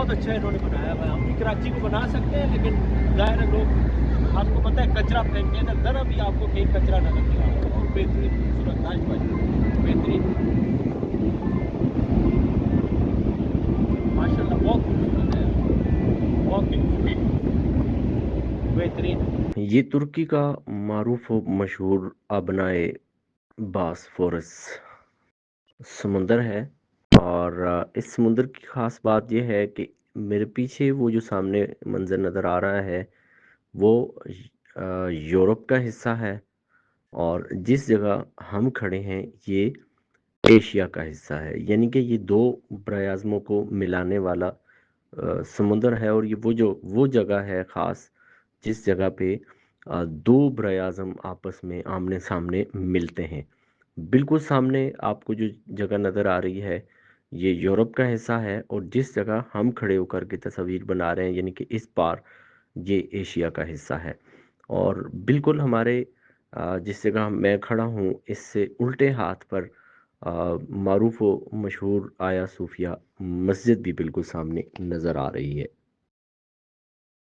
بہت اچھا انہوں نے بنایا ہوا ہے. ہم بھی کراچی کو بنا سکتے ہیں لیکن ظاہر ہے لوگ آپ کو پتہ ہے کچرا پھینکتے ہیں تو ذرا بھی آپ کو کہیں کچرا نظر نہیں آ رہا. اور بہترین خوبصورت ناش بھائی بہترین ماشاء اللہ بہت خوبصورت ہے بہت خوبصورت بہترین. یہ ترکی کا معروف و مشہور آبنائے باسفورس سمندر ہے، اور اس سمندر کی خاص بات یہ ہے کہ میرے پیچھے وہ جو سامنے منظر نظر آ رہا ہے وہ یورپ کا حصہ ہے، اور جس جگہ ہم کھڑے ہیں یہ ایشیا کا حصہ ہے. یعنی کہ یہ دو براعظموں کو ملانے والا سمندر ہے، اور یہ وہ جگہ ہے خاص جس جگہ پہ دو براعظم آپس میں آمنے سامنے ملتے ہیں. بالکل سامنے آپ کو جو جگہ نظر آ رہی ہے یہ یورپ کا حصہ ہے، اور جس جگہ ہم کھڑے ہو کر کے تصویر بنا رہے ہیں یعنی کہ اس پار یہ ایشیا کا حصہ ہے. اور بالکل ہمارے جس جگہ میں کھڑا ہوں اس سے الٹے ہاتھ پر معروف و مشہور آیا صوفیہ مسجد بھی بالکل سامنے نظر آ رہی ہے.